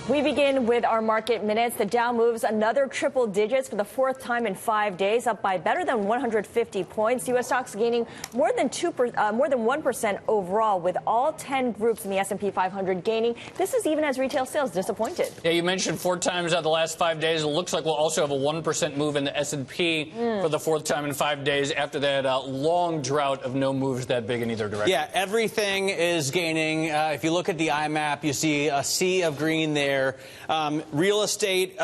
We begin with our market minutes. The Dow moves another triple digits for the fourth time in 5 days, up by better than 150 points. U.S. stocks gaining more than 1% overall, with all 10 groups in the S&P 500 gaining. This is even as retail sales disappointed. Yeah, you mentioned 4 times out of the last 5 days. It looks like we'll also have a 1% move in the S&P for the fourth time in 5 days after that long drought of no moves that big in either direction. Yeah, everything is gaining. If you look at the IMAP, you see a sea of green there. Real estate,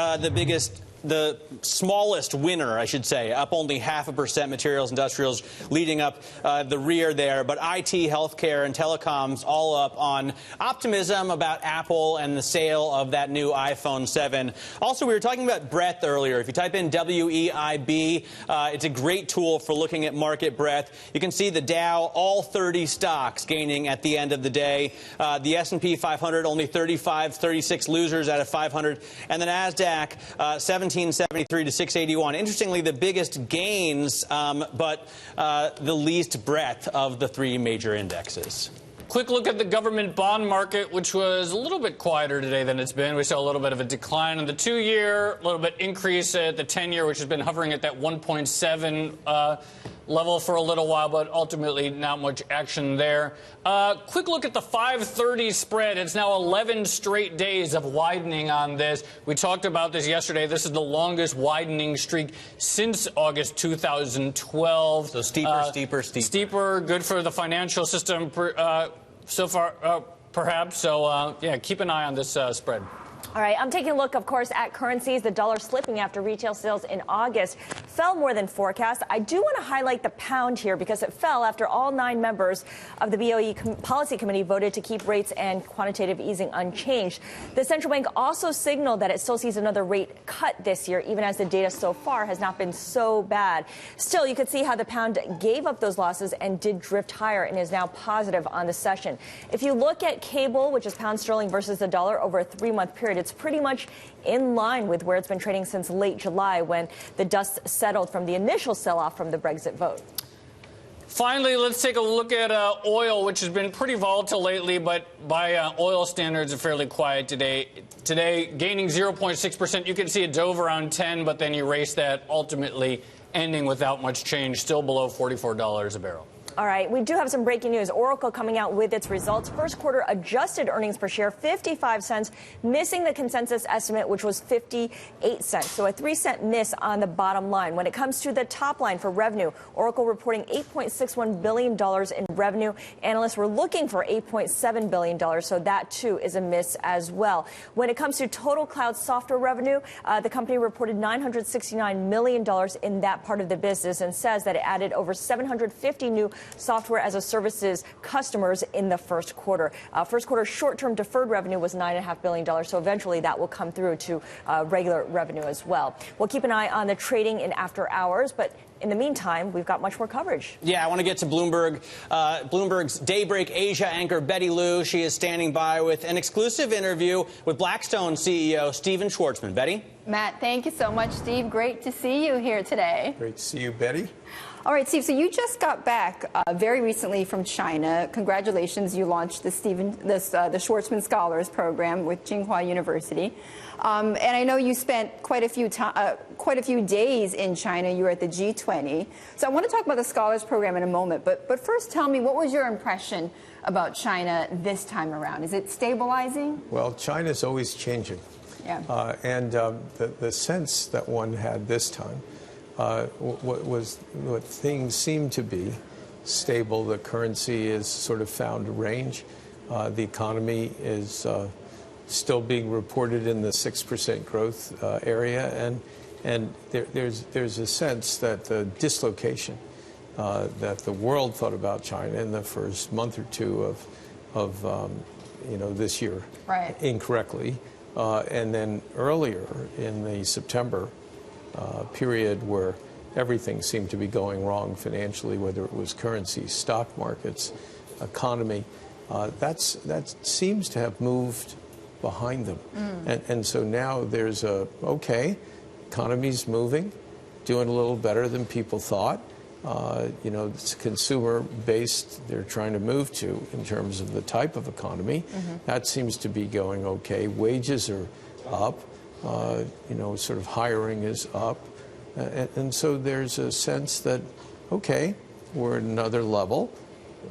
the smallest winner, I should say, up only 0.5%. Materials, industrials leading up the rear there. But IT, healthcare, and telecoms all up on optimism about Apple and the sale of that new iPhone 7. Also, we were talking about breadth earlier. If you type in WEIB, it's a great tool for looking at market breadth. You can see the Dow, all 30 stocks gaining at the end of the day. The S&P 500, only 36 losers out of 500. And the NASDAQ, 1773 to 681. Interestingly, the biggest gains, but the least breadth of the 3 major indexes. Quick look at the government bond market, which was a little bit quieter today than it's been. We saw a little bit of a decline in the 2-year, a little bit increase at the 10-year, which has been hovering at that 1.7 level for a little while, but ultimately not much action there. Quick look at the 530 spread. It's now 11 straight days of widening on this. We talked about this yesterday. This is the longest widening streak since August 2012. So steeper. Steeper, good for the financial system so far, perhaps. So, yeah, keep an eye on this spread. All right, I'm taking a look, of course, at currencies. The dollar slipping after retail sales in August fell more than forecast. I do want to highlight the pound here because it fell after all 9 members of the BOE Policy Committee voted to keep rates and quantitative easing unchanged. The central bank also signaled that it still sees another rate cut this year, even as the data so far has not been so bad. Still, you could see how the pound gave up those losses and did drift higher and is now positive on the session. If you look at cable, which is pound sterling versus the dollar over a 3-month period, it's pretty much in line with where it's been trading since late July when the dust settled from the initial sell-off from the Brexit vote. Finally, let's take a look at oil, which has been pretty volatile lately, but by oil standards, are fairly quiet today. Today, gaining 0.6%. You can see it dove around 10, but then you race that, ultimately ending without much change, still below $44 a barrel. All right, we do have some breaking news. Oracle coming out with its results. First quarter adjusted earnings per share, 55 cents, missing the consensus estimate, which was 58 cents. So a 3-cent miss on the bottom line. When it comes to the top line for revenue, Oracle reporting $8.61 billion in revenue. Analysts were looking for $8.7 billion, so that, too, is a miss as well. When it comes to total cloud software revenue, the company reported $969 million in that part of the business and says that it added over 750 new software as a services customers in the first quarter. First quarter short-term deferred revenue was $9.5 billion, so eventually that will come through to regular revenue as well. We'll keep an eye on the trading in after hours, but in the meantime, we've got much more coverage. Yeah, I want to get to Bloomberg. Bloomberg's Daybreak Asia anchor, Betty Liu. She is standing by with an exclusive interview with Blackstone CEO Stephen Schwarzman. Betty? Matt, thank you so much, Steve. Great to see you here today. Great to see you, Betty. All right, Steve, so you just got back very recently from China. Congratulations, you launched the Schwarzman Scholars Program with Tsinghua University. And I know you spent quite a few days in China. You were at the G20. So I want to talk about the Scholars Program in a moment. But first, tell me, what was your impression about China this time around? Is it stabilizing? Well, China's always changing. Yeah. The sense that one had this time what things seem to be stable. The currency is sort of found a range. The economy is still being reported in the 6% growth area, and there's a sense that the dislocation that the world thought about China in the first month or two of this year, right, incorrectly, and then earlier in the September period where everything seemed to be going wrong financially, whether it was currency, stock markets, economy, that seems to have moved behind them. And so now there's economy's moving, doing a little better than people thought. It's consumer-based they're trying to move to in terms of the type of economy. That seems to be going okay. Wages are up. Sort of hiring is up. And so there's a sense that, okay, we're at another level.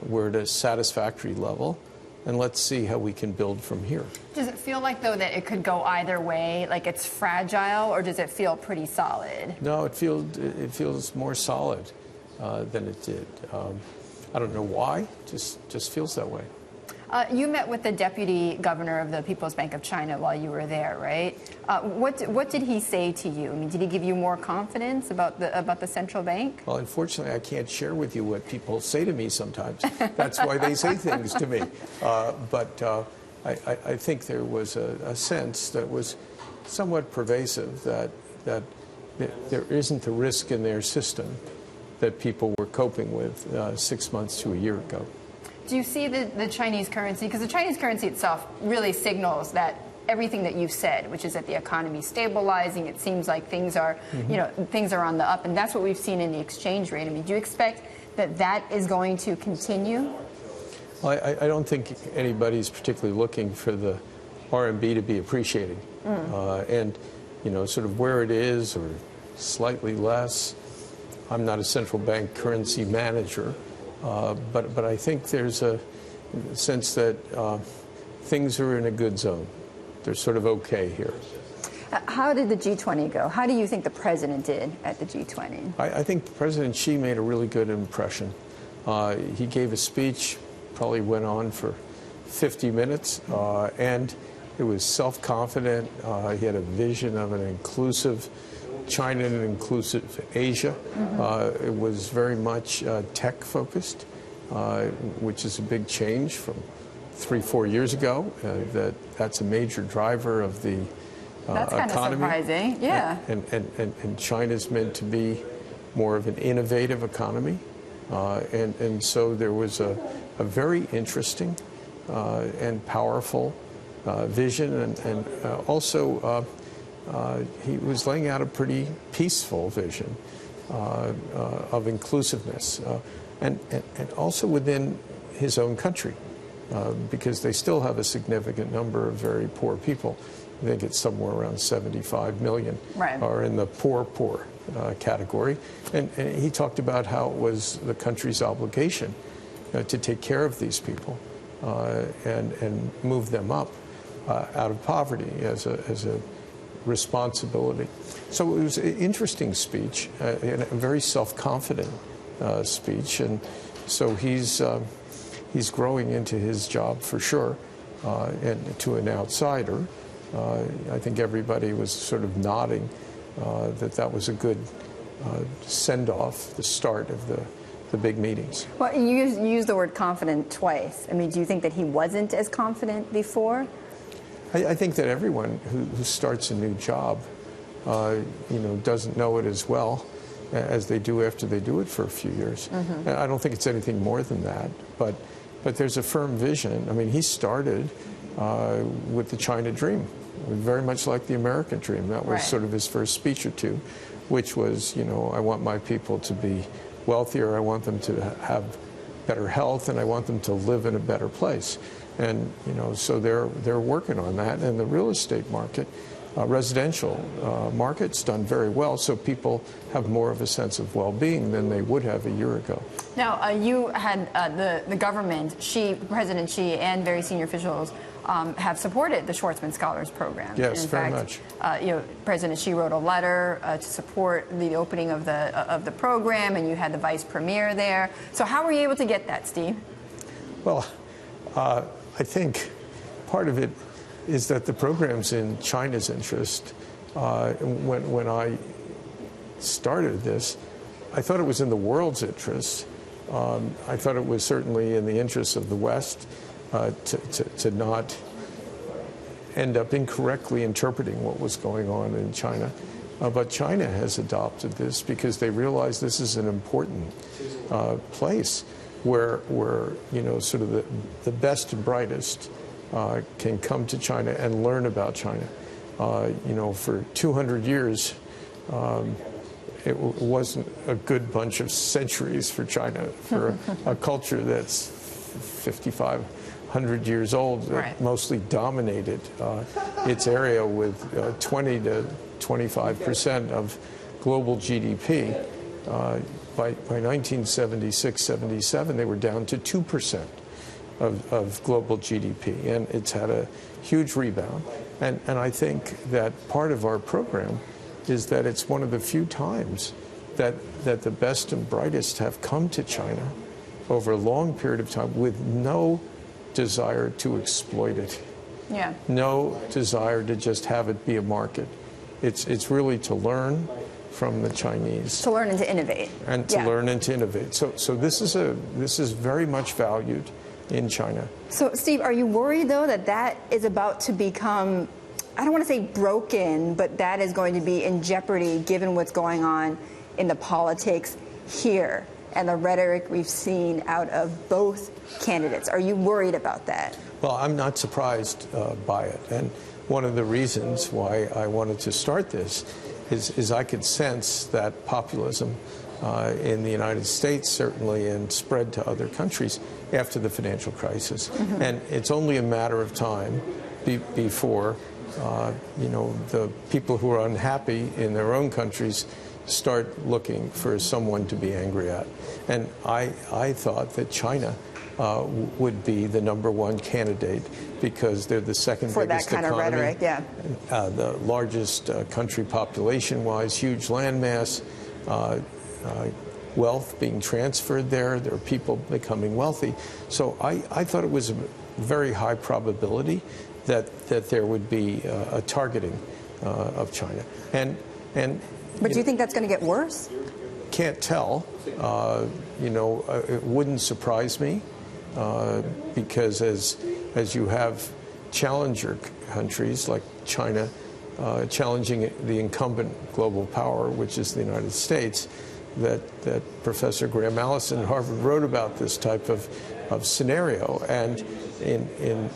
We're at a satisfactory level. And let's see how we can build from here. Does it feel like, though, that it could go either way, like it's fragile, or does it feel pretty solid? No, it feels more solid than it did. I don't know why, just feels that way. You met with the deputy governor of the People's Bank of China while you were there, right? What did he say to you? I mean, did he give you more confidence about the central bank? Well, unfortunately, I can't share with you what people say to me sometimes. That's why they say things to me. But I think there was a sense that was somewhat pervasive that there isn't the risk in their system that people were coping with 6 months to a year ago. Do you see the Chinese currency? Because the Chinese currency itself really signals that everything that you've said, which is that the economy is stabilizing. It seems like things are, things are on the up, and that's what we've seen in the exchange rate. I mean, do you expect that is going to continue? Well, I don't think anybody's particularly looking for the RMB to be appreciating, and sort of where it is or slightly less. I'm not a central bank currency manager. But I think there's a sense that things are in a good zone. They're sort of okay here. How did the G20 go? How do you think the president did at the G20? I think President Xi made a really good impression. He gave a speech, probably went on for 50 minutes, and it was self-confident. He had a vision of an inclusive China and inclusive Asia. It was very much tech-focused, which is a big change from 3-4 years ago. That's a major driver of the That's kind economy. of surprising, yeah. And China's meant to be more of an innovative economy. And so there was a very interesting and powerful vision, and also he was laying out a pretty peaceful vision of inclusiveness, and also within his own country, because they still have a significant number of very poor people. I think it's somewhere around 75 million are in the poor category. And he talked about how it was the country's obligation to take care of these people and move them up out of poverty as a responsibility. So it was an interesting speech, and a very self-confident speech, and so he's growing into his job for sure. And to an outsider, I think everybody was sort of nodding that was a good send-off, the start of the big meetings. Well, you used the word confident twice. I mean, do you think that he wasn't as confident before? I think that everyone who starts a new job, doesn't know it as well as they do after they do it for a few years. I don't think it's anything more than that, but there's a firm vision. I mean, he started with the China dream, very much like the American dream. That was sort of his first speech or two, which was, I want my people to be wealthier, I want them to have better health, and I want them to live in a better place. And so they're working on that, and the real estate market, residential market's done very well. So people have more of a sense of well-being than they would have a year ago. Now, you had the government, President Xi, and very senior officials have supported the Schwarzman Scholars Program. Yes, very much. President Xi wrote a letter to support the opening of the program, and you had the vice premier there. So how were you able to get that, Steve? Well, I think part of it is that the program's in China's interest. When I started this, I thought it was in the world's interest. I thought it was certainly in the interest of the West to not end up incorrectly interpreting what was going on in China. But China has adopted this because they realize this is an important place where sort of the best and brightest can come to China and learn about China. For 200 years, it wasn't a good bunch of centuries for China, for a culture that's 5,500 years old, that right. mostly dominated its area with 20 to 25% of global GDP. By 1976-77, they were down to 2% of global GDP, and it's had a huge rebound. And I think that part of our program is that it's one of the few times that the best and brightest have come to China over a long period of time with no desire to exploit it. Yeah. No desire to just have it be a market. It's really to learn from the Chinese. To learn and to innovate. And to learn and to innovate. So this is very much valued in China. So, Steve, are you worried, though, that is about to become, I don't want to say broken, but that is going to be in jeopardy given what's going on in the politics here and the rhetoric we've seen out of both candidates? Are you worried about that? Well, I'm not surprised by it. And one of the reasons why I wanted to start this is I could sense that populism in the United States, certainly, and spread to other countries after the financial crisis. Mm-hmm. And it's only a matter of time before, the people who are unhappy in their own countries start looking for someone to be angry at. And I thought that China would be the #1 candidate because they're the second for biggest that kind economy, of rhetoric, yeah. The largest country population-wise, huge landmass, wealth being transferred there. There are people becoming wealthy. So I thought it was a very high probability that there would be a targeting of China. But do you think that's going to get worse? Can't tell. It wouldn't surprise me because as you have challenger countries like China challenging the incumbent global power, which is the United States, that Professor Graham Allison at Harvard wrote about this type of scenario. And in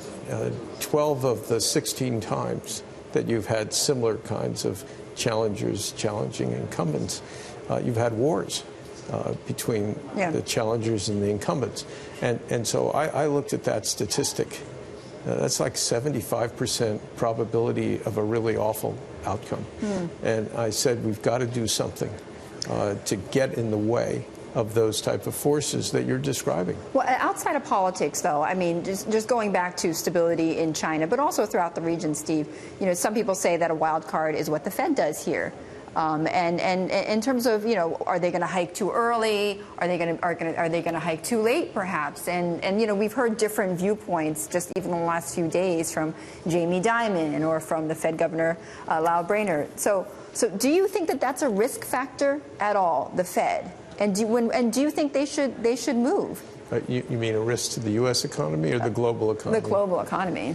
12 of the 16 times that you've had similar kinds of challengers challenging incumbents, you've had wars between the challengers and the incumbents. And so I looked at that statistic. That's like 75% probability of a really awful outcome. And I said, we've got to do something to get in the way of those type of forces that you're describing. Well, outside of politics, though, I mean, just going back to stability in China, but also throughout the region, Steve, some people say that a wild card is what the Fed does here. And in terms of, are they going to hike too early? Are they going to hike too late, perhaps? And we've heard different viewpoints just even in the last few days from Jamie Dimon or from the Fed Governor Lau Brainerd. So do you think that that's a risk factor at all, the Fed? And do you think they should move? You mean a risk to the U.S. economy or the global economy? The global economy.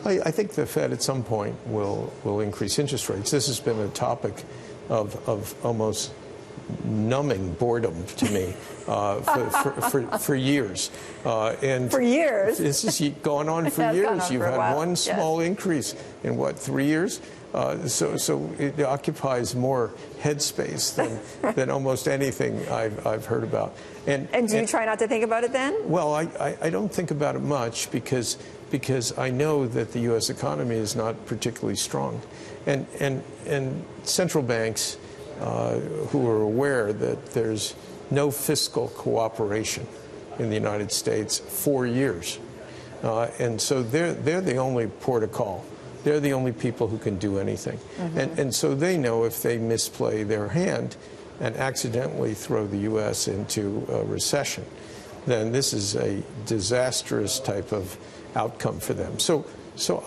I think the Fed at some point will increase interest rates. This has been a topic of almost numbing boredom to me for years. And for years? This is going on for years. You've had one small increase in, 3 years? So it occupies more headspace than almost anything I've heard about. And do you try not to think about it then? Well, I don't think about it much because I know that the U.S. economy is not particularly strong. And central banks who are aware that there's no fiscal cooperation in the United States for years. And so they're the only port of call. They're the only people who can do anything. Mm-hmm. And so they know if they misplay their hand and accidentally throw the U.S. into a recession, then this is a disastrous type of outcome for them. So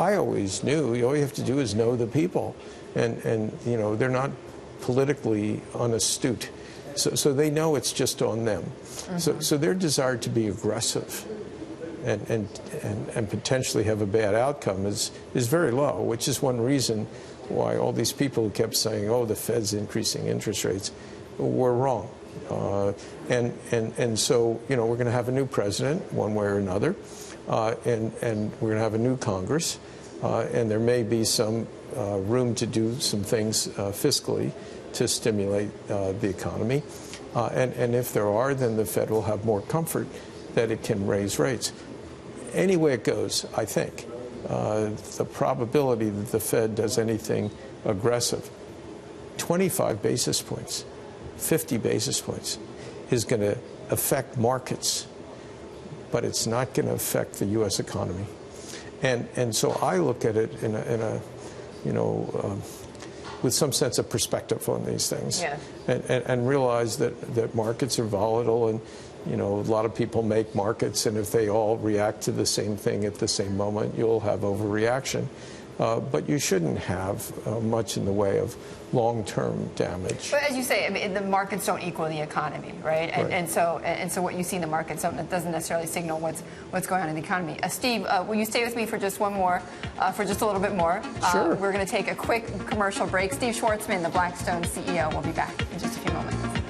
I always knew all you have to do is know the people. And they're not politically unastute. So they know it's just on them. Mm-hmm. So their desire to be aggressive and potentially have a bad outcome is very low, which is one reason why all these people who kept saying, oh, the Fed's increasing interest rates, were wrong. And so, we're going to have a new president one way or another, and we're going to have a new Congress, and there may be some room to do some things fiscally to stimulate the economy. And if there are, then the Fed will have more comfort that it can raise rates. Any way it goes, I think, the probability that the Fed does anything aggressive, 25 basis points, 50 basis points, is going to affect markets, but it's not going to affect the U.S. economy. And so I look at it in a with some sense of perspective on these things, yeah. and realize that markets are volatile, and a lot of people make markets, and if they all react to the same thing at the same moment, you'll have overreaction. But you shouldn't have much in the way of long-term damage. But as you say, I mean, the markets don't equal the economy, right? And so what you see in the markets doesn't necessarily signal what's going on in the economy. Steve, will you stay with me for just a little bit more? Sure. We're going to take a quick commercial break. Steve Schwarzman, the Blackstone CEO, will be back in just a few moments.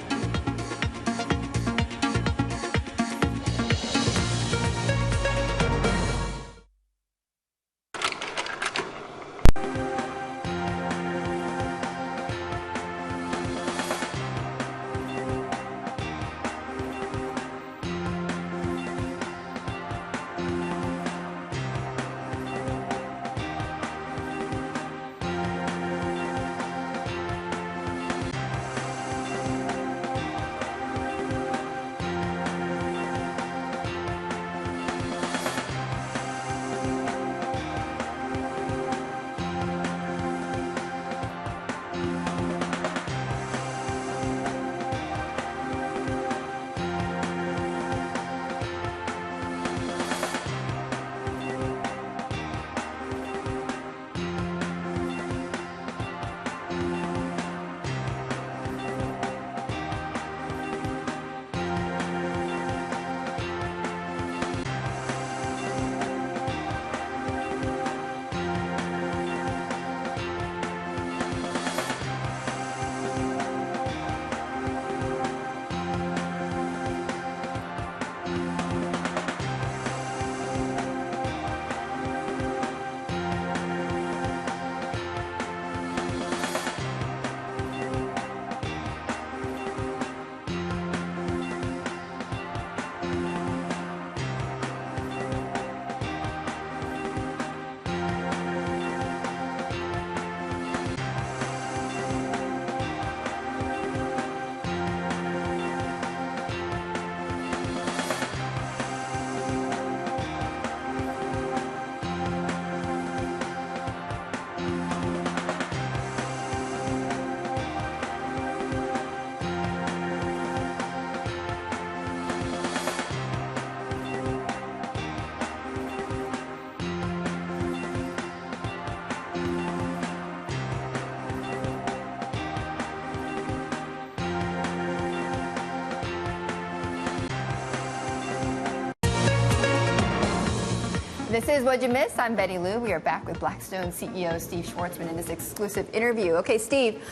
This is What You Missed. I'm Betty Liu. We are back with Blackstone CEO Steve Schwarzman in this exclusive interview. Okay, Steve,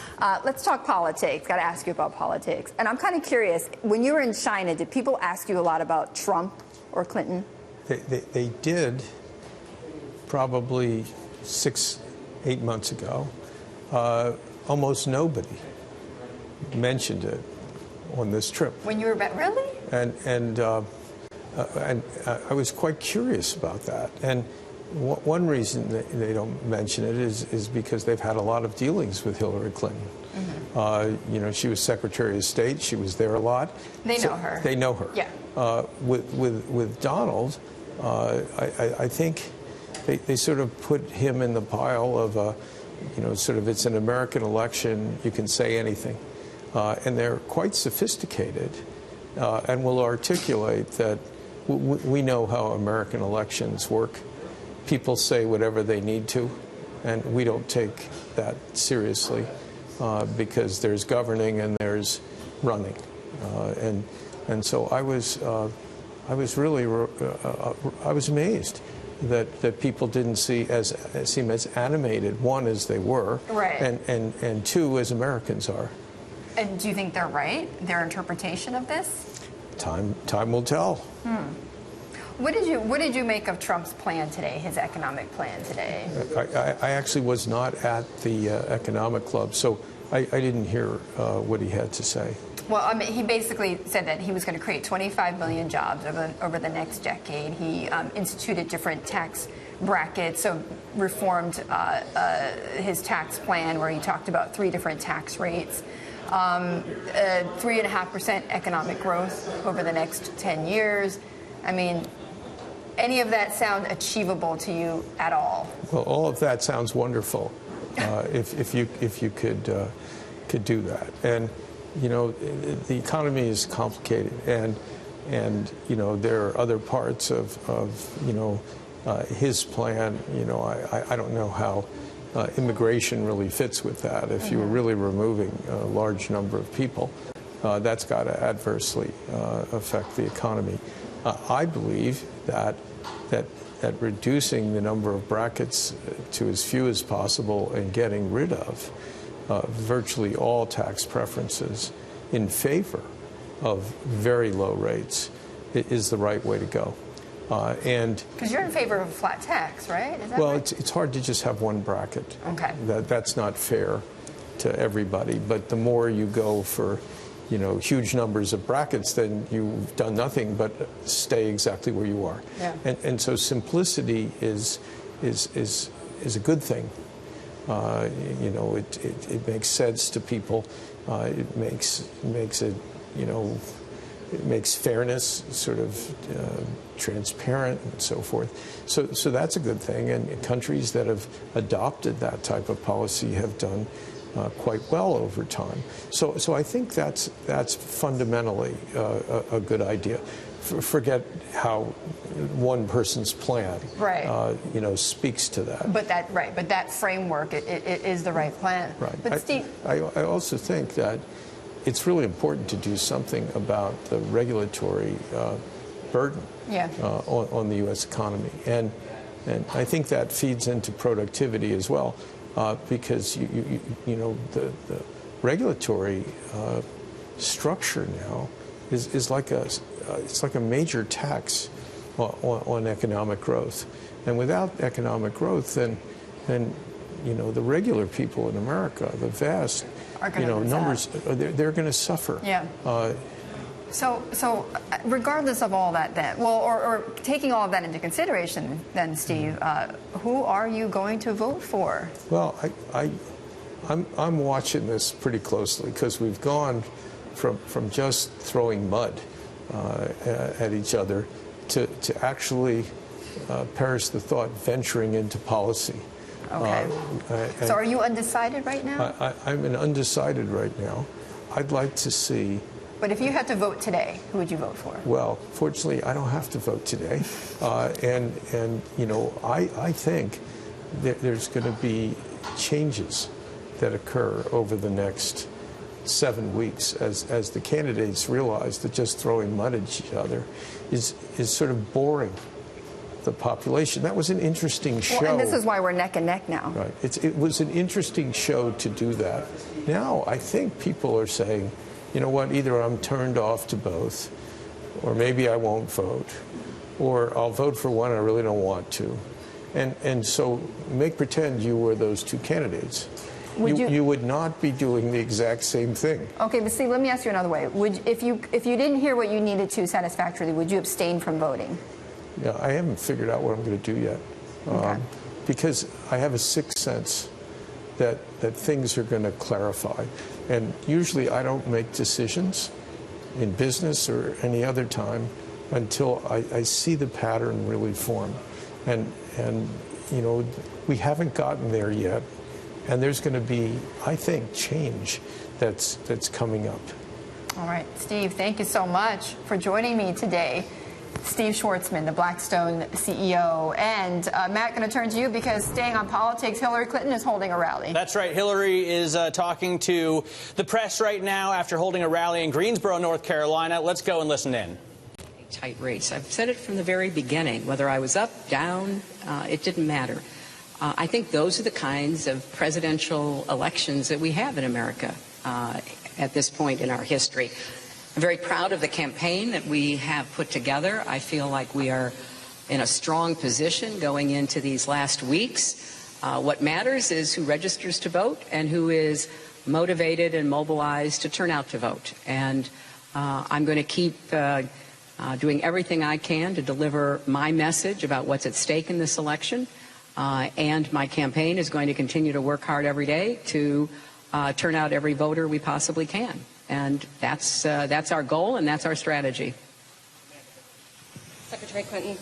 let's talk politics. Got to ask you about politics. And I'm kind of curious, when you were in China, did people ask you a lot about Trump or Clinton? They did probably 6-8 months ago. Almost nobody mentioned it on this trip. When you were back, really? And I was quite curious about that. And one reason they don't mention it is because they've had a lot of dealings with Hillary Clinton. Mm-hmm. She was Secretary of State. She was there a lot. They know her. They know her. Yeah. With Donald, I think they sort of put him in the pile of, sort of it's an American election. You can say anything. And they're quite sophisticated and will articulate that we know how American elections work. People say whatever they need to, and we don't take that seriously because there's governing and there's running. And so I was really I was amazed that people didn't seem as animated, one, as they were, right, and two, as Americans are. And do you think they're right, their interpretation of this? Time will tell. What did you make of Trump's plan today, his economic plan today? I actually was not at the economic club, so I didn't hear what he had to say. Well, I mean, he basically said that he was going to create 25 million jobs over the next decade. He instituted different tax brackets, so reformed his tax plan where he talked about 3 different tax rates, 3.5% economic growth over the next 10 years. I mean, any of that sound achievable to you at all? Well, all of that sounds wonderful if you could do that. And you know, the economy is complicated, and you know, there are other parts of you know, his plan. You know, I don't know how immigration really fits with that. If you were really removing a large number of people, that's got to adversely affect the economy. I believe that reducing the number of brackets to as few as possible and getting rid of virtually all tax preferences in favor of very low rates is the right way to go. And because you're in favor of a flat tax, right? Is that well, right? it's hard to just have one bracket. Okay. That's not fair to everybody. But the more you go for, you know, huge numbers of brackets, then you've done nothing but stay exactly where you are. Yeah. And so simplicity is a good thing. You know, it makes sense to people. It makes it, you know, it makes fairness sort of transparent and so forth. So that's a good thing. And countries that have adopted that type of policy have done quite well over time. So I think that's fundamentally a good idea. Forget how one person's plan, right. You know, speaks to that. But that framework it is the right plan. Right. But Steve, I also think that it's really important to do something about the regulatory burden on the U.S. economy, and I think that feeds into productivity as well, because you know, the regulatory structure now is like it's like a major tax on economic growth, and without economic growth, then you know, the regular people in America, the vast, you know, numbers, they're going to suffer. Yeah. So regardless of all that, then, well, or taking all of that into consideration, then, Steve, who are you going to vote for? Well, I'm watching this pretty closely, because we've gone from just throwing mud at each other to actually, perish the thought, venturing into policy. Okay. So are you undecided right now? I'm undecided right now. I'd like to see. But if you had to vote today, who would you vote for? Well, fortunately, I don't have to vote today. And you know, I think there's going to be changes that occur over the next 7 weeks as the candidates realize that just throwing mud at each other is sort of boring the population. That was an interesting show. Well, and this is why we're neck and neck now. Right. It was an interesting show to do that. Now I think people are saying, you know what, either I'm turned off to both, or maybe I won't vote, or I'll vote for one I really don't want to. And so make pretend you were those two candidates. You would not be doing the exact same thing. Okay, but Steve, let me ask you another way. If you didn't hear what you needed to satisfactorily, would you abstain from voting? Yeah, I haven't figured out what I'm going to do yet, because I have a sixth sense that things are going to clarify. And usually I don't make decisions in business or any other time until I see the pattern really form. And you know, we haven't gotten there yet. And there's going to be, I think, change that's coming up. All right, Steve, thank you so much for joining me today. Steve Schwarzman, the Blackstone CEO. And Matt, going to turn to you, because staying on politics, Hillary Clinton is holding a rally. That's right. Hillary is talking to the press right now after holding a rally in Greensboro, North Carolina. Let's go and listen in. Tight race. I've said it from the very beginning. Whether I was up, down, it didn't matter. I think those are the kinds of presidential elections that we have in America at this point in our history. I'm very proud of the campaign that we have put together. I feel like we are in a strong position going into these last weeks. What matters is who registers to vote and who is motivated and mobilized to turn out to vote. And I'm going to keep doing everything I can to deliver my message about what's at stake in this election. And my campaign is going to continue to work hard every day to turn out every voter we possibly can. And that's our goal and that's our strategy. Secretary Clinton,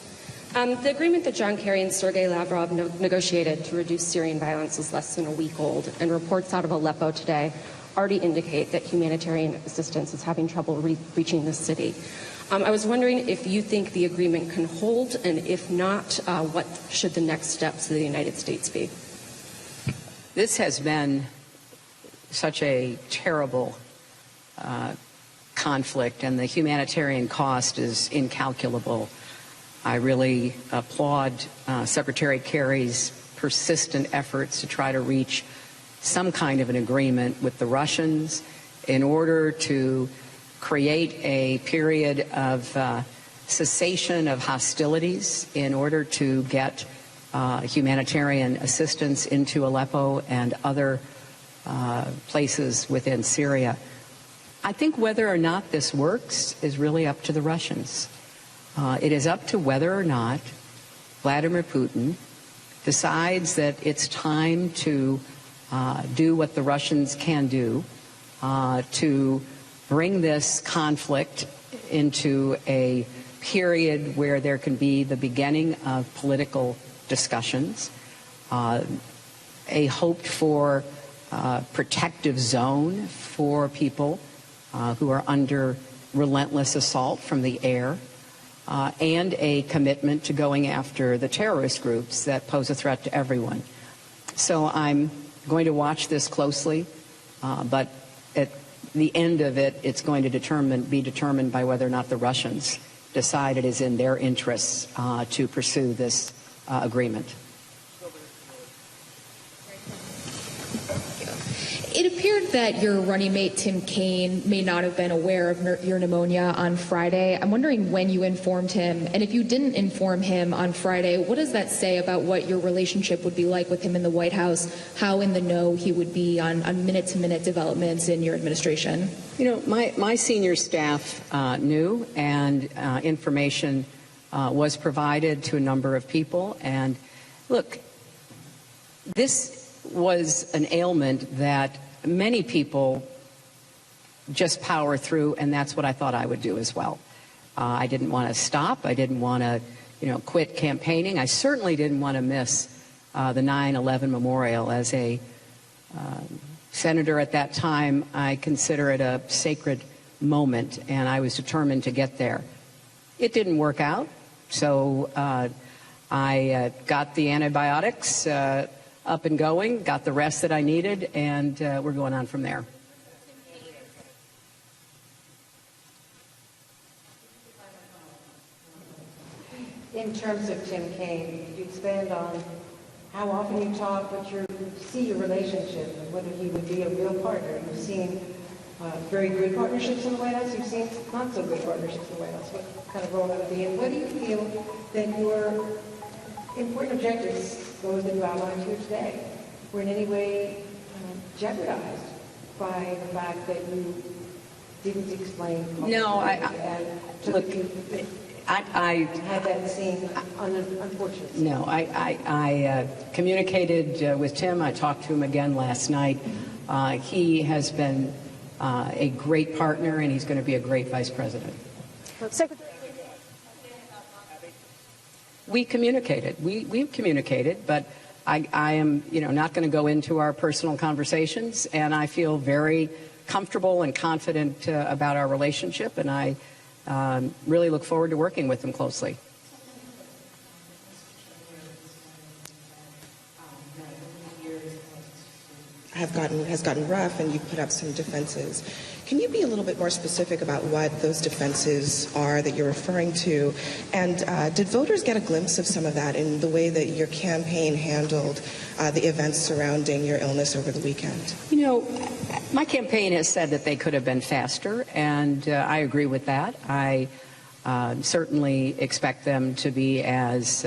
the agreement that John Kerry and Sergei Lavrov negotiated to reduce Syrian violence is less than a week old, and reports out of Aleppo today already indicate that humanitarian assistance is having trouble reaching the city. I was wondering if you think the agreement can hold, and if not, what should the next steps of the United States be? This has been such a terrible conflict, and the humanitarian cost is incalculable. I really applaud Secretary Kerry's persistent efforts to try to reach some kind of an agreement with the Russians in order to create a period of cessation of hostilities, in order to get humanitarian assistance into Aleppo and other places within Syria. I think whether or not this works is really up to the Russians. It is up to whether or not Vladimir Putin decides that it's time to do what the Russians can do to bring this conflict into a period where there can be the beginning of political discussions, a hoped-for protective zone for people who are under relentless assault from the air, and a commitment to going after the terrorist groups that pose a threat to everyone. So I'm going to watch this closely, but at the end of it, it's going to be determined by whether or not the Russians decide it is in their interests to pursue this agreement. It appeared that your running mate, Tim Kaine, may not have been aware of your pneumonia on Friday. I'm wondering when you informed him, and if you didn't inform him on Friday, what does that say about what your relationship would be like with him in the White House, how in the know he would be on minute-to-minute developments in your administration? You know, my senior staff knew, and information was provided to a number of people. And look, this was an ailment that many people just power through, and that's what I thought I would do as well. I didn't want to stop. I didn't want to, quit campaigning. I certainly didn't want to miss the 9/11 memorial. As a senator at that time, I consider it a sacred moment, and I was determined to get there. It didn't work out, so I got the antibiotics up and going, got the rest that I needed, and we're going on from there. In terms of Tim Kaine, could you expand on how often you talk, what you see your relationship, and whether he would be a real partner? You've seen very good partnerships in the White House. You've seen not so good partnerships in the White House. What kind of role that would be? And what do you feel that your important objectives, those that you outlined here today, were in any way jeopardized by the fact that you didn't explain? No, look, I had that scene unfortunate. No, I communicated with Tim. I talked to him again last night. He has been a great partner, and he's going to be a great vice president. Secretary. We communicated. We've communicated, but I am, not going to go into our personal conversations, and I feel very comfortable and confident about our relationship, and I really look forward to working with him closely. Has gotten rough, and you've put up some defenses. Can you be a little bit more specific about what those defenses are that you're referring to? And did voters get a glimpse of some of that in the way that your campaign handled the events surrounding your illness over the weekend? My campaign has said that they could have been faster, and I agree with that. I certainly expect them to be as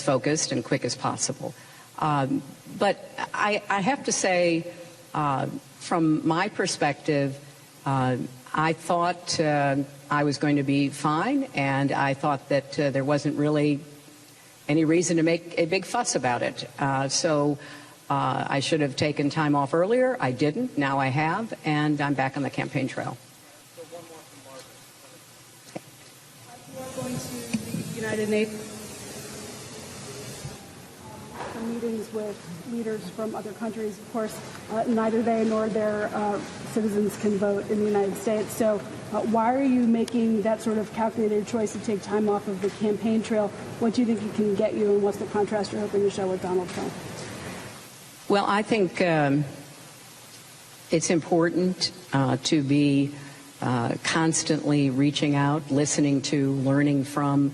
focused and quick as possible. But I have to say, From my perspective, I thought I was going to be fine, and I thought that there wasn't really any reason to make a big fuss about it. So I should have taken time off earlier. I didn't. Now I have, and I'm back on the campaign trail. So one more from Barbara. You are going to the United Nations for meetings with leaders from other countries. Of course, neither they nor their citizens can vote in the United States. So why are you making that sort of calculated choice to take time off of the campaign trail? What do you think it can get you, and what's the contrast you're hoping to show with Donald Trump? Well, I think it's important to be constantly reaching out, listening to, learning from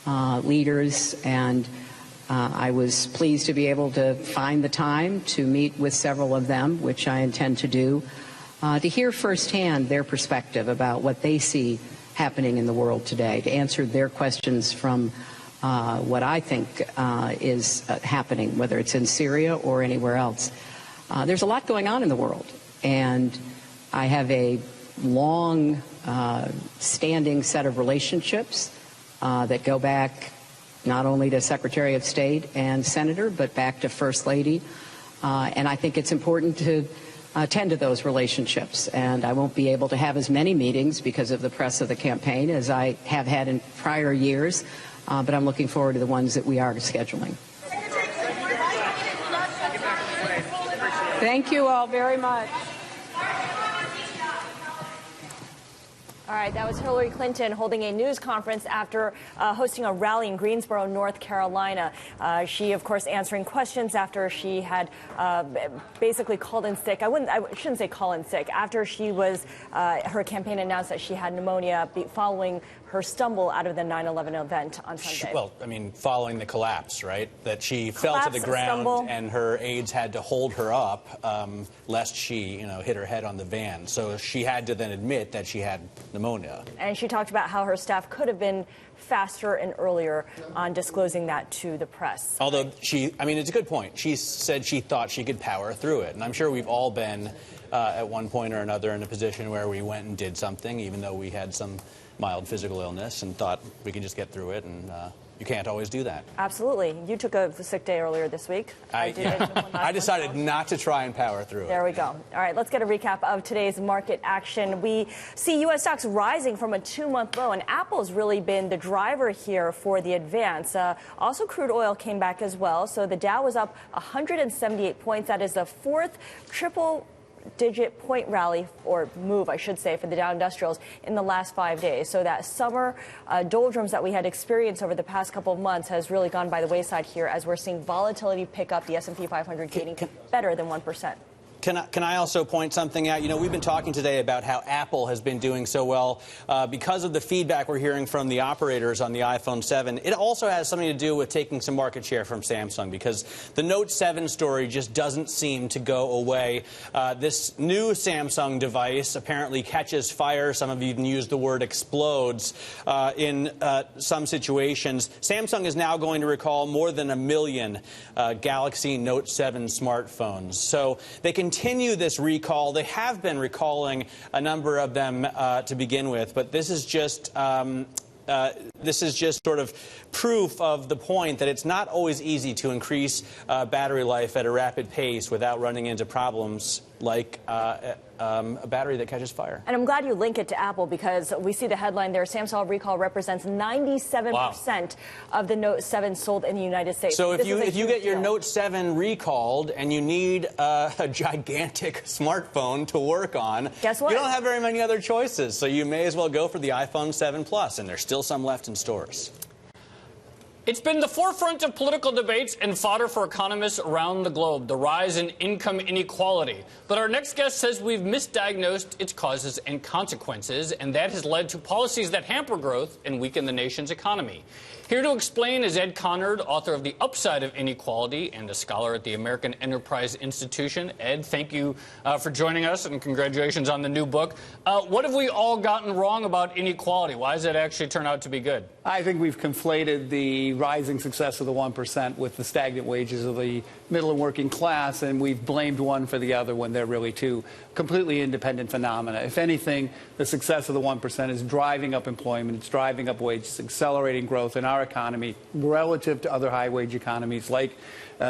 leaders, and I was pleased to be able to find the time to meet with several of them, which I intend to do, to hear firsthand their perspective about what they see happening in the world today, to answer their questions from what I think is happening, whether it's in Syria or anywhere else. There's a lot going on in the world, and I have a long standing set of relationships that go back not only to Secretary of State and Senator, but back to First Lady. And I think it's important to tend to those relationships. And I won't be able to have as many meetings because of the press of the campaign as I have had in prior years. But I'm looking forward to the ones that we are scheduling. Thank you all very much. All right, that was Hillary Clinton holding a news conference after hosting a rally in Greensboro, North Carolina. She, of course, answering questions after she had basically called in sick. I shouldn't say call in sick. After she was, her campaign announced that she had pneumonia following her stumble out of the 9/11 event on Sunday. Well, I mean, following the collapse, right? That she fell to the ground and her aides had to hold her up lest she, hit her head on the van. So she had to then admit that she had pneumonia. And she talked about how her staff could have been faster and earlier on disclosing that to the press. Although it's a good point. She said she thought she could power through it. And I'm sure we've all been at one point or another in a position where we went and did something, even though we had some mild physical illness, and thought we could just get through it, and you can't always do that. Absolutely. You took a sick day earlier this week. I decided not to try and power through it. There we go. All right, let's get a recap of today's market action. We see U.S. stocks rising from a 2-month low, and Apple's really been the driver here for the advance. Also, crude oil came back as well, so the Dow was up 178 points. That is the fourth triple-digit point rally, or move, I should say, for the Dow Industrials in the last 5 days. So that summer doldrums that we had experienced over the past couple of months has really gone by the wayside here, as we're seeing volatility pick up, the S&P 500 gaining better than 1%. Can I also point something out? We've been talking today about how Apple has been doing so well because of the feedback we're hearing from the operators on the iPhone 7. It also has something to do with taking some market share from Samsung, because the Note 7 story just doesn't seem to go away. This new Samsung device apparently catches fire. Some have even used the word explodes in some situations. Samsung is now going to recall more than 1 million Galaxy Note 7 smartphones. So they continue this recall. They have been recalling a number of them to begin with, but this is just sort of proof of the point that it's not always easy to increase battery life at a rapid pace without running into problems like a battery that catches fire. And I'm glad you link it to Apple, because we see the headline there. Samsung recall represents 97% of the Note 7 sold in the United States. So if you get your Note 7 recalled and you need a gigantic smartphone to work on, guess what? You don't have very many other choices. So you may as well go for the iPhone 7 Plus, and there's still some left in stores. It's been the forefront of political debates and fodder for economists around the globe, the rise in income inequality. But our next guest says we've misdiagnosed its causes and consequences, and that has led to policies that hamper growth and weaken the nation's economy. Here to explain is Ed Conard, author of The Upside of Inequality and a scholar at the American Enterprise Institution. Ed, thank you for joining us, and congratulations on the new book. What have we all gotten wrong about inequality? Why does it actually turn out to be good? I think we've conflated the rising success of the 1% with the stagnant wages of the middle and working class, and we've blamed one for the other when they're really two completely independent phenomena. If anything, the success of the 1% is driving up employment, it's driving up wages, accelerating growth in our economy relative to other high-wage economies like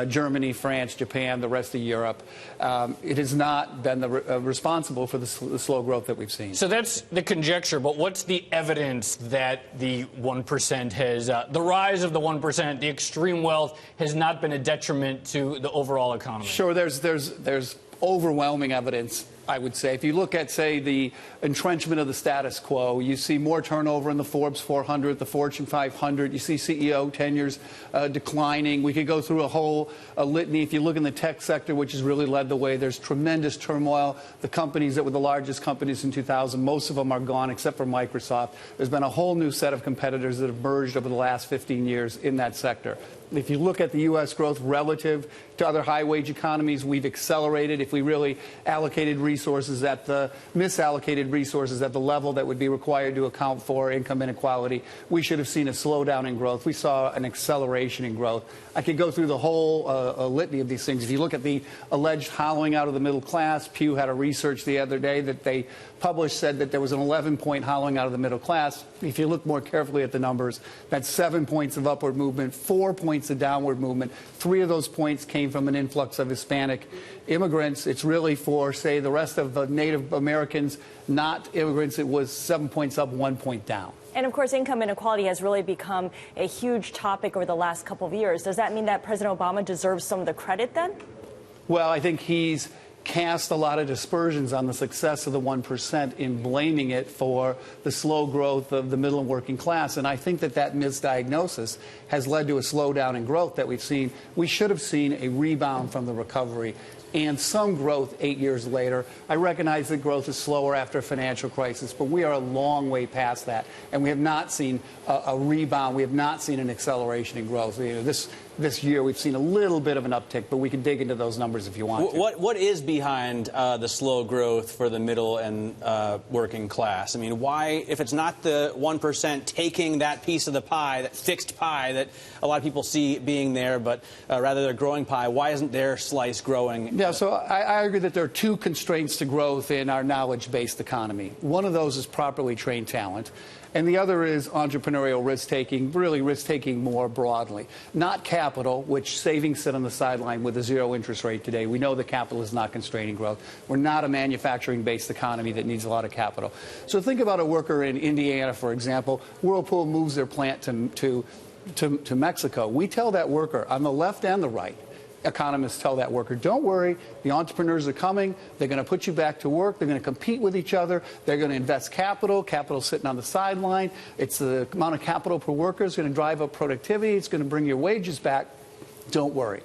Germany, France, Japan, the rest of Europe. It has not been responsible for the slow growth that we've seen. So that's the conjecture, but what's the evidence that the 1% has, the rise of the 1%, the extreme wealth, has not been a detriment to the overall economy? Sure, there's overwhelming evidence, I would say. If you look at, say, the entrenchment of the status quo, you see more turnover in the Forbes 400, the Fortune 500. You see CEO tenures declining. We could go through a whole litany. If you look in the tech sector, which has really led the way, there's tremendous turmoil. The companies that were the largest companies in 2000, most of them are gone except for Microsoft. There's been a whole new set of competitors that have merged over the last 15 years in that sector. If you look at the U.S. growth relative to other high-wage economies, we've accelerated. If we really allocated resources at the misallocated resources at the level that would be required to account for income inequality, we should have seen a slowdown in growth. We saw an acceleration in growth. I could go through the whole litany of these things. If you look at the alleged hollowing out of the middle class, Pew had a research the other day that they published said that there was an 11-point hollowing out of the middle class. If you look more carefully at the numbers, that's 7 points of upward movement, 4 points of downward movement. 3 of those points came from an influx of Hispanic immigrants. It's really for, say, the rest of the Native Americans, not immigrants. It was 7 points up, 1 point down. And, of course, income inequality has really become a huge topic over the last couple of years. Does that mean that President Obama deserves some of the credit then? Well, I think he's cast a lot of dispersions on the success of the 1% in blaming it for the slow growth of the middle and working class. And I think that that misdiagnosis has led to a slowdown in growth that we've seen. We should have seen a rebound from the recovery and some growth 8 years later. I recognize that growth is slower after a financial crisis, but we are a long way past that. And we have not seen a rebound. We have not seen an acceleration in growth. You know, this year we've seen a little bit of an uptick, but we can dig into those numbers if you want to. What is behind the slow growth for the middle and working class? I mean, why, if it's not the 1% taking that piece of the pie, that fixed pie that a lot of people see being there, but rather their growing pie, why isn't their slice growing? Yeah, so I agree that there are two constraints to growth in our knowledge-based economy. One of those is properly trained talent. And the other is entrepreneurial risk-taking, really risk-taking more broadly. Not capital, which savings sit on the sideline with a zero interest rate today. We know that capital is not constraining growth. We're not a manufacturing-based economy that needs a lot of capital. So think about a worker in Indiana, for example. Whirlpool moves their plant to Mexico. We tell that worker on the left and the right, economists tell that worker, don't worry, the entrepreneurs are coming, they're going to put you back to work, they're going to compete with each other, they're going to invest capital sitting on the sideline, it's the amount of capital per worker is going to drive up productivity, it's going to bring your wages back, don't worry.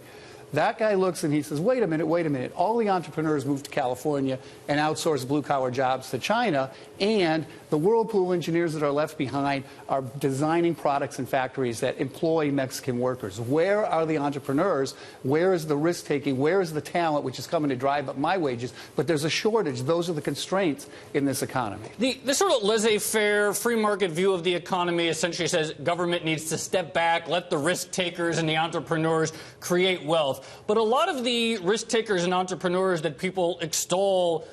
That guy looks and he says, wait a minute, all the entrepreneurs moved to California and outsourced blue-collar jobs to China, and the Whirlpool engineers that are left behind are designing products and factories that employ Mexican workers. Where are the entrepreneurs? Where is the risk-taking? Where is the talent which is coming to drive up my wages? But there's a shortage. Those are the constraints in this economy. The sort of laissez-faire, free market view of the economy essentially says government needs to step back, let the risk-takers and the entrepreneurs create wealth. But a lot of the risk-takers and entrepreneurs that people extol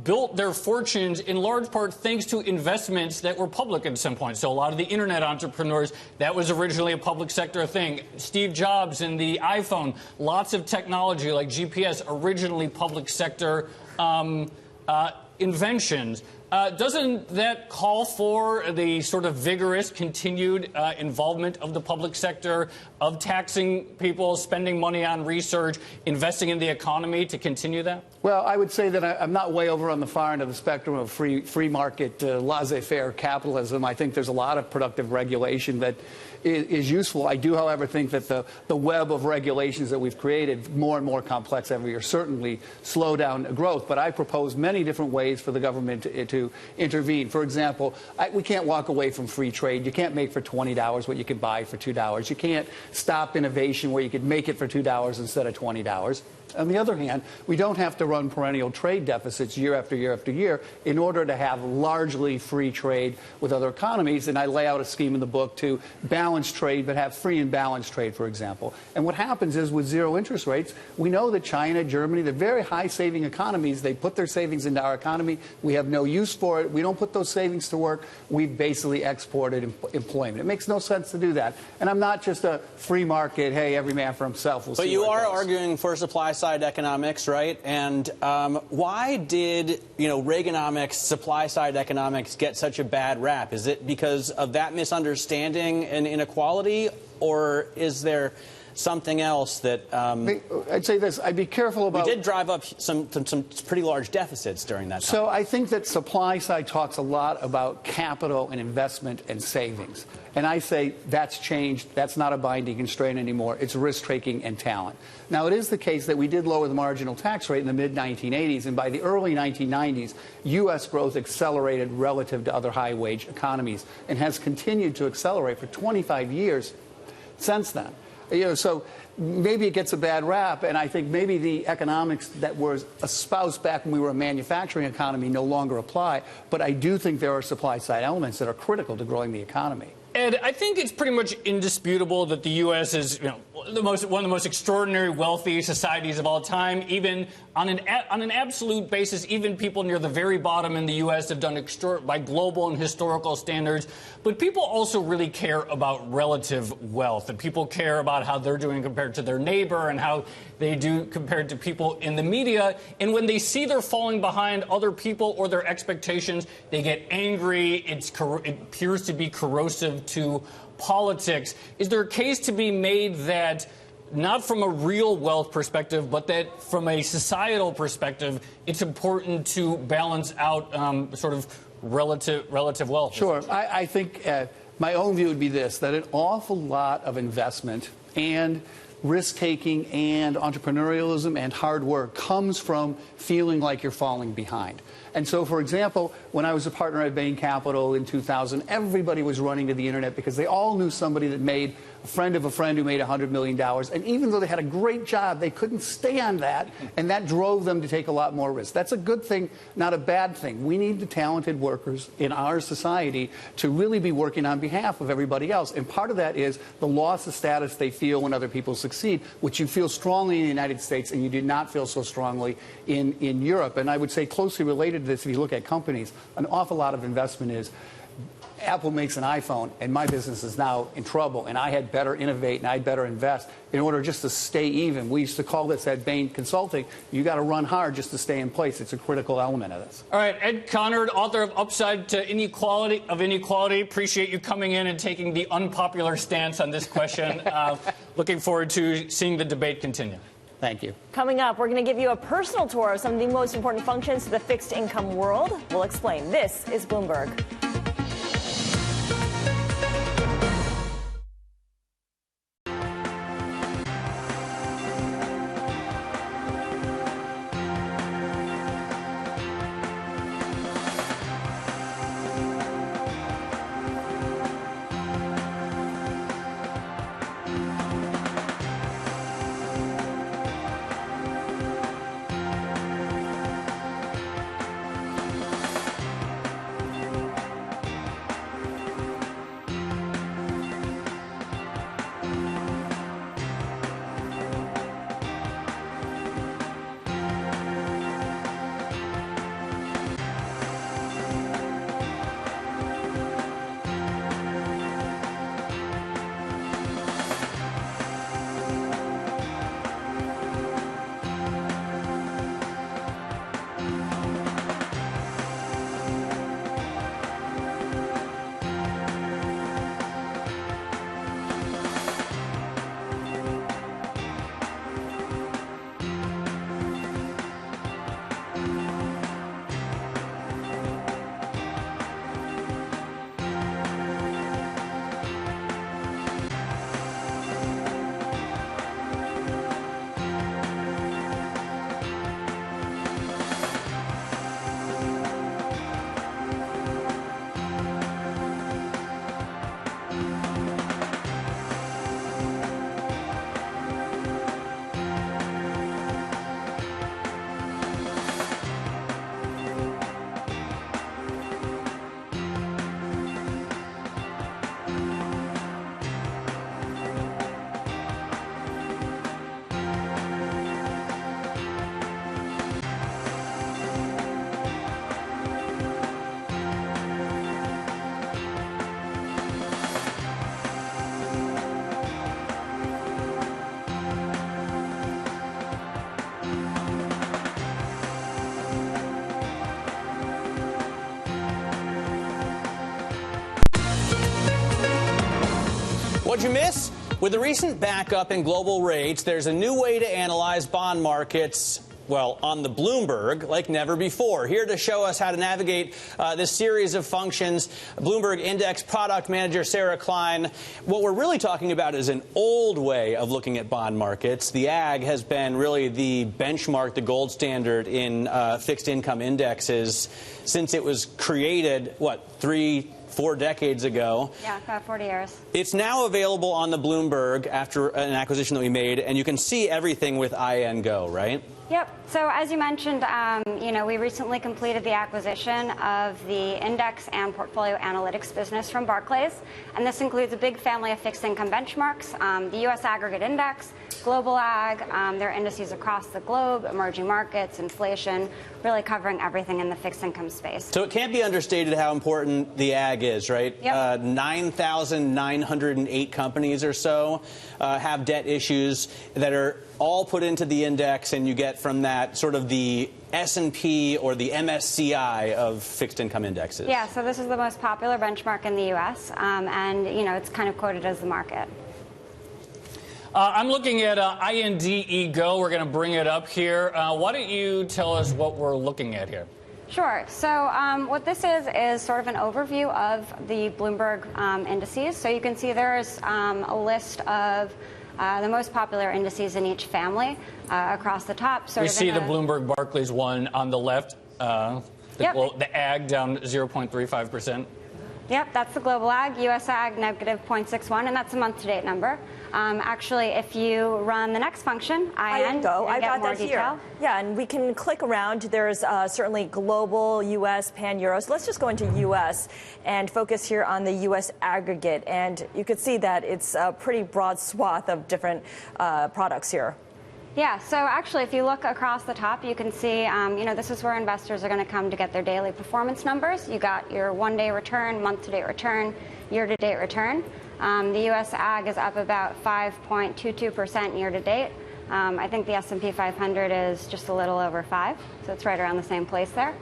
built their fortunes in large part thanks to investments that were public at some point. So a lot of the internet entrepreneurs, that was originally a public sector thing. Steve Jobs and the iPhone, lots of technology like GPS, originally public sector inventions. Doesn't that call for the sort of vigorous, continued involvement of the public sector, of taxing people, spending money on research, investing in the economy to continue that? Well, I would say that I'm not way over on the far end of the spectrum of free market, laissez-faire capitalism. I think there's a lot of productive regulation that is useful. I do, however, think that the web of regulations that we've created, more and more complex every year, certainly slow down growth. But I propose many different ways for the government to to intervene. For example, we can't walk away from free trade. You can't make for $20 what you could buy for $2. You can't stop innovation where you could make it for $2 instead of $20. On the other hand, we don't have to run perennial trade deficits year after year after year in order to have largely free trade with other economies. And I lay out a scheme in the book to balance trade, but have free and balanced trade, for example. And what happens is with zero interest rates, we know that China, Germany, they're very high saving economies. They put their savings into our economy. We have no use for it. We don't put those savings to work. We've basically exported employment. It makes no sense to do that. And I'm not just a free market, hey, every man for himself. But you are arguing for supply side economics, right? And why did, Reaganomics, supply side economics get such a bad rap? Is it because of that misunderstanding and inequality, or is there something else that... I'd say this. I'd be careful about... We did drive up some pretty large deficits during that time. So I think that supply side talks a lot about capital and investment and savings. And I say that's changed. That's not a binding constraint anymore. It's risk-taking and talent. Now, it is the case that we did lower the marginal tax rate in the mid-1980s, and by the early 1990s, U.S. growth accelerated relative to other high-wage economies and has continued to accelerate for 25 years since then. So maybe it gets a bad rap, and I think maybe the economics that were espoused back when we were a manufacturing economy no longer apply, but I do think there are supply-side elements that are critical to growing the economy. Ed, I think it's pretty much indisputable that the U.S. is, one of the most extraordinary wealthy societies of all time. Even on an absolute basis, even people near the very bottom in the U.S. have done by global and historical standards. But people also really care about relative wealth, and people care about how they're doing compared to their neighbor and how they do compared to people in the media. And when they see they're falling behind other people or their expectations, they get angry. It appears to be corrosive to politics. Is there a case to be made that, not from a real wealth perspective, but that from a societal perspective, it's important to balance out sort of relative wealth? Sure. I think my own view would be this, that an awful lot of investment and risk-taking and entrepreneurialism and hard work comes from feeling like you're falling behind. And so, for example, when I was a partner at Bain Capital in 2000, everybody was running to the internet because they all knew somebody that made a friend of a friend who made $100 million. And even though they had a great job, they couldn't stay on that, and that drove them to take a lot more risk. That's a good thing, not a bad thing. We need the talented workers in our society to really be working on behalf of everybody else. And part of that is the loss of status they feel when other people succeed, which you feel strongly in the United States and you do not feel so strongly in Europe. And I would say closely related to this, if you look at companies, an awful lot of investment is Apple makes an iPhone, and my business is now in trouble, and I had better innovate and I'd better invest in order just to stay even. We used to call this at Bain Consulting, you got to run hard just to stay in place. It's a critical element of this. All right, Ed Conard, author of Upside to Inequality. Appreciate you coming in and taking the unpopular stance on this question. Looking forward to seeing the debate continue. Thank you. Coming up, we're going to give you a personal tour of some of the most important functions of the fixed income world. We'll explain. This is Bloomberg. What'd you miss? With the recent backup in global rates, there's a new way to analyze bond markets, well, on the Bloomberg, like never before. Here to show us how to navigate this series of functions, Bloomberg Index Product Manager Sarah Klein. What we're really talking about is an old way of looking at bond markets. The AG has been really the benchmark, the gold standard in fixed income indexes since it was created, what, 3-4 decades ago. Yeah, about 40 years. It's now available on the Bloomberg after an acquisition that we made, and you can see everything with IN Go, right? Yep. So as you mentioned, we recently completed the acquisition of the index and portfolio analytics business from Barclays, and this includes a big family of fixed income benchmarks, the U.S. Aggregate Index, Global Ag, their indices across the globe, emerging markets, inflation, really covering everything in the fixed income space. So it can't be understated how important the Ag is, right? Yep. 9,908 companies or so have debt issues that are all put into the index, and you get from that sort of the S&P or the MSCI of fixed income indexes. Yeah, so this is the most popular benchmark in the U.S., and, it's kind of quoted as the market. I'm looking at INDE Go. We're going to bring it up here. Why don't you tell us what we're looking at here? Sure. So what this is sort of an overview of the Bloomberg indices. So you can see there's a list of the most popular indices in each family across the top. We see the Bloomberg Barclays one on the left. The Ag down 0.35%. Yep, that's the global Ag. U.S. Ag negative 0.61, and that's a month-to-date number. Actually, if you run the next function, IN Go, I got more that detail. here. Yeah, and we can click around. There's certainly global, U.S., pan-Euro. So let's just go into U.S. and focus here on the U.S. aggregate. And you can see that it's a pretty broad swath of different products here. Yeah, so actually, if you look across the top, you can see, this is where investors are going to come to get their daily performance numbers. You got your one-day return, month-to-date return, year-to-date return. The U.S. Ag is up about 5.22% year-to-date. I think the S&P 500 is just a little over 5, so it's right around the same place there.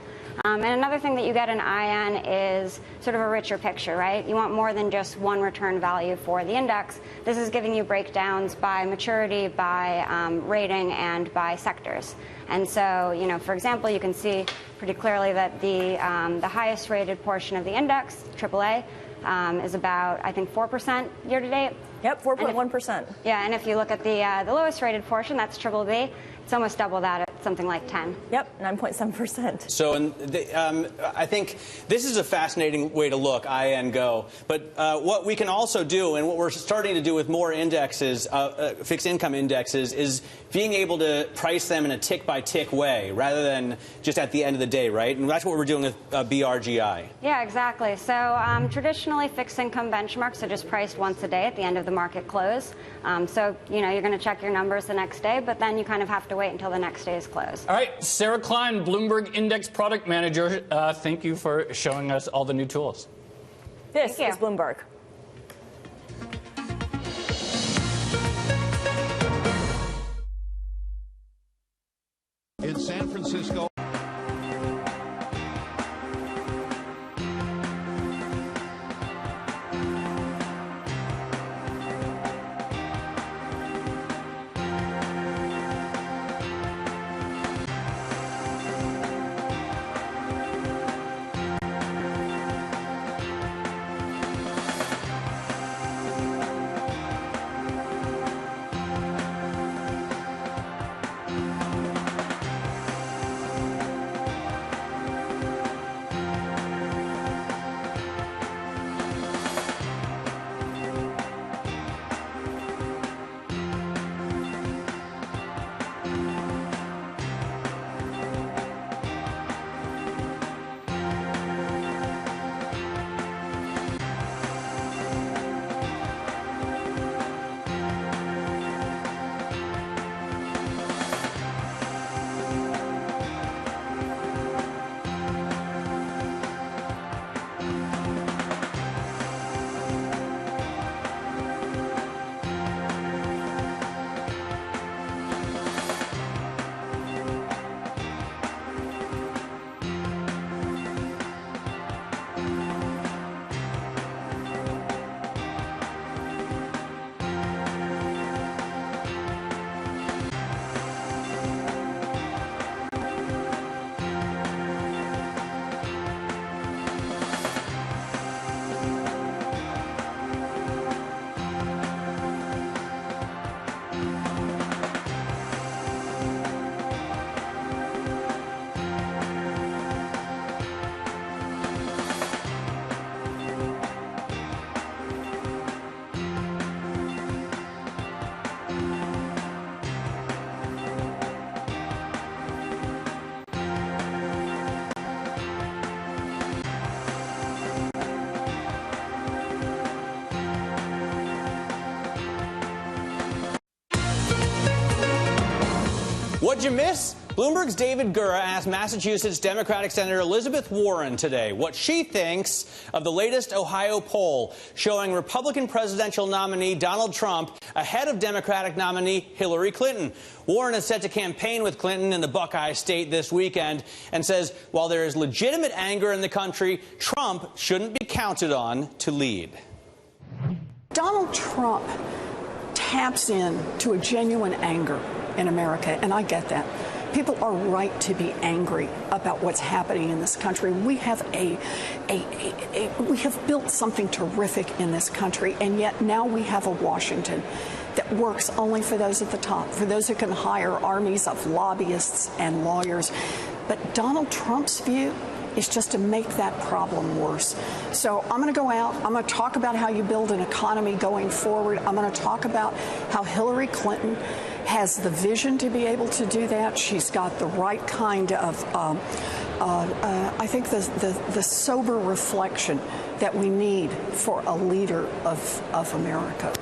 And another thing that you get in IN is sort of a richer picture, right? You want more than just one return value for the index. This is giving you breakdowns by maturity, by rating, and by sectors. And so, for example, you can see pretty clearly that the highest rated portion of the index, AAA, is about, I think, 4% year-to-date. Yep, 4.1%. Yeah, and if you look at the lowest rated portion, that's BBB, it's almost double that at something like 10. Yep, 9.7%. So I think this is a fascinating way to look, IN Go. But what we can also do, and what we're starting to do with more indexes, fixed income indexes, is being able to price them in a tick-by-tick way rather than just at the end of the day, right? And that's what we're doing with BRGI. Yeah, exactly. So traditionally, fixed income benchmarks are just priced once a day at the end of the market close. So, you're going to check your numbers the next day, but then you kind of have to wait until the next day is closed. All right, Sarah Klein, Bloomberg Index Product Manager. Thank you for showing us all the new tools. This is Bloomberg. In San Francisco. What'd you miss? Bloomberg's David Gura asked Massachusetts Democratic Senator Elizabeth Warren today what she thinks of the latest Ohio poll showing Republican presidential nominee Donald Trump ahead of Democratic nominee Hillary Clinton. Warren is set to campaign with Clinton in the Buckeye State this weekend and says while there is legitimate anger in the country, Trump shouldn't be counted on to lead. Donald Trump taps in to a genuine anger in America, and I get that. People are right to be angry about what's happening in this country. We have we have built something terrific in this country, and yet now we have a Washington that works only for those at the top, for those who can hire armies of lobbyists and lawyers. But Donald Trump's view is just to make that problem worse. So I'm going to go out. I'm going to talk about how you build an economy going forward. I'm going to talk about how Hillary Clinton has the vision to be able to do that. She's got the right kind of, I think, the sober reflection that we need for a leader of America.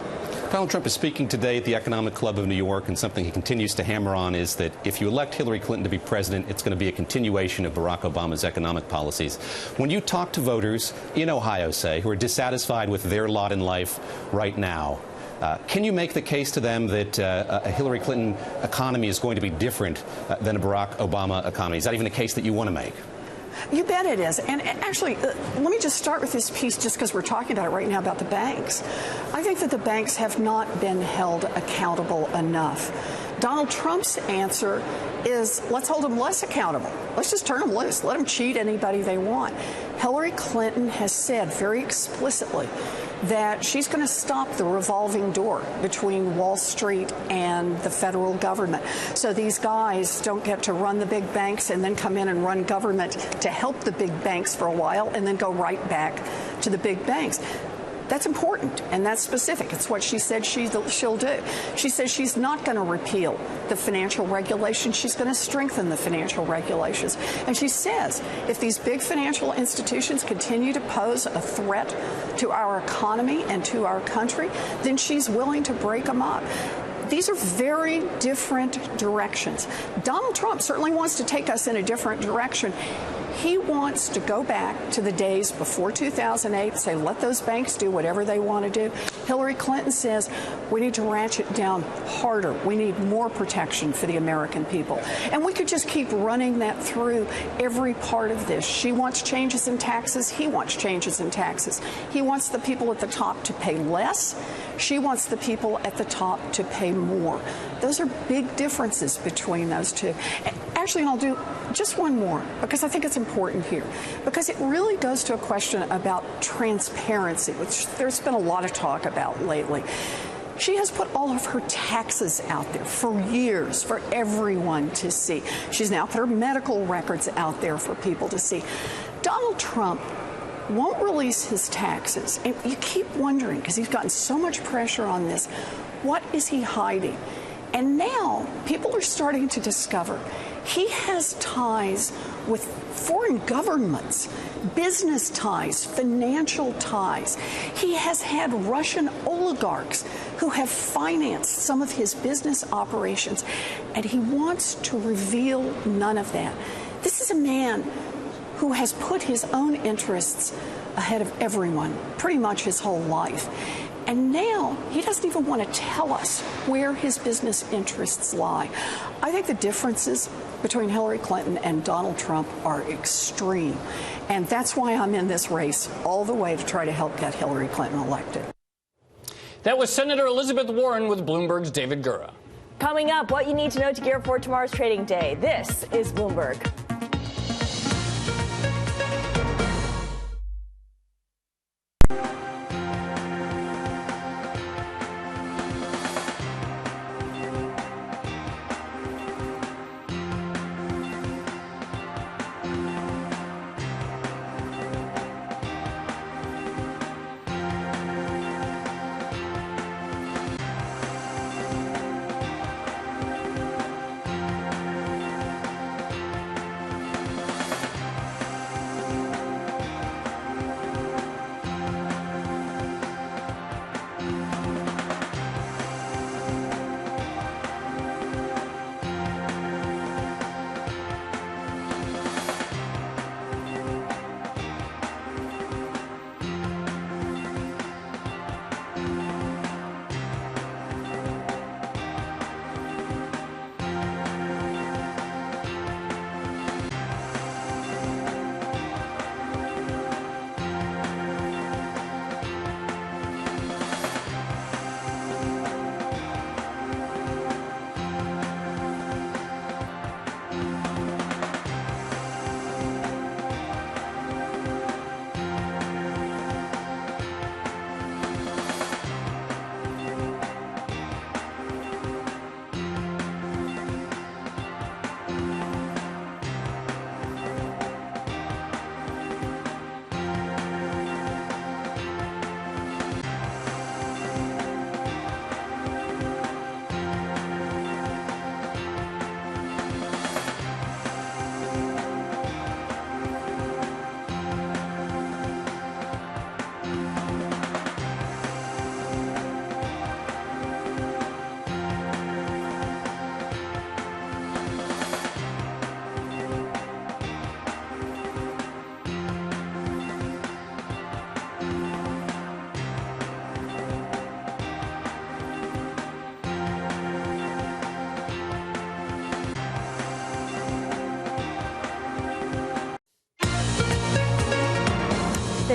Donald Trump is speaking today at the Economic Club of New York, and something he continues to hammer on is that if you elect Hillary Clinton to be president, it's going to be a continuation of Barack Obama's economic policies. When you talk to voters in Ohio, say, who are dissatisfied with their lot in life right now, can you make the case to them that a Hillary Clinton economy is going to be different than a Barack Obama economy? Is that even a case that you want to make? You bet it is. And actually, let me just start with this piece just because we're talking about it right now about the banks. I think that the banks have not been held accountable enough. Donald Trump's answer is let's hold them less accountable. Let's just turn them loose. Let them cheat anybody they want. Hillary Clinton has said very explicitly that she's going to stop the revolving door between Wall Street and the federal government. So these guys don't get to run the big banks and then come in and run government to help the big banks for a while and then go right back to the big banks. That's important, and that's specific. It's what she said she'll do. She says she's not going to repeal the financial regulations. She's going to strengthen the financial regulations. And she says if these big financial institutions continue to pose a threat to our economy and to our country, then she's willing to break them up. These are very different directions. Donald Trump certainly wants to take us in a different direction. He wants to go back to the days before 2008, say, let those banks do whatever they want to do. Hillary Clinton says we need to ratchet down harder. We need more protection for the American people. And we could just keep running that through every part of this. She wants changes in taxes. He wants changes in taxes. He wants the people at the top to pay less. She wants the people at the top to pay more. Those are big differences between those two. Actually, and I'll do just one more, because I think it's important here, because it really goes to a question about transparency, which there's been a lot of talk about lately. She has put all of her taxes out there for years for everyone to see. She's now put her medical records out there for people to see. Donald Trump won't release his taxes. And you keep wondering, because he's gotten so much pressure on this, what is he hiding? And now people are starting to discover he has ties with foreign governments, business ties, financial ties. He has had Russian oligarchs who have financed some of his business operations, and he wants to reveal none of that. This is a man who has put his own interests ahead of everyone pretty much his whole life. And now he doesn't even want to tell us where his business interests lie. I think the differences between Hillary Clinton and Donald Trump are extreme. And that's why I'm in this race all the way to try to help get Hillary Clinton elected. That was Senator Elizabeth Warren with Bloomberg's David Gura. Coming up, what you need to know to gear up for tomorrow's trading day. This is Bloomberg.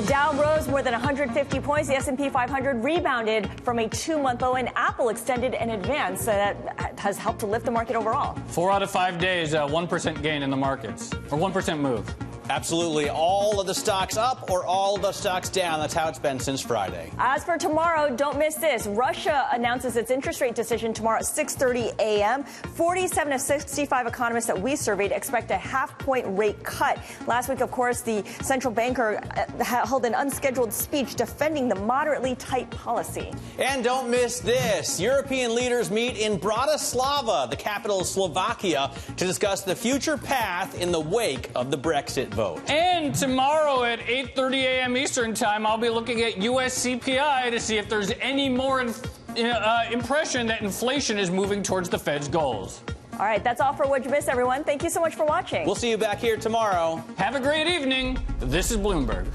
Dow rose more than 150 points. The S&P 500 rebounded from a 2-month low, and Apple extended an advance that has helped to lift the market overall. 4 out of 5 days, 1% gain in the markets, or 1% move. Absolutely. All of the stocks up or all of the stocks down. That's how it's been since Friday. As for tomorrow, don't miss this. Russia announces its interest rate decision tomorrow at 6:30 a.m. 47 of 65 economists that we surveyed expect a half-point rate cut. Last week, of course, the central banker held an unscheduled speech defending the moderately tight policy. And don't miss this. European leaders meet in Bratislava, the capital of Slovakia, to discuss the future path in the wake of the Brexit vote. And tomorrow at 8:30 a.m. Eastern Time, I'll be looking at U.S. CPI to see if there's any more impression that inflation is moving towards the Fed's goals. All right, that's all for What You Missed, everyone. Thank you so much for watching. We'll see you back here tomorrow. Have a great evening. This is Bloomberg.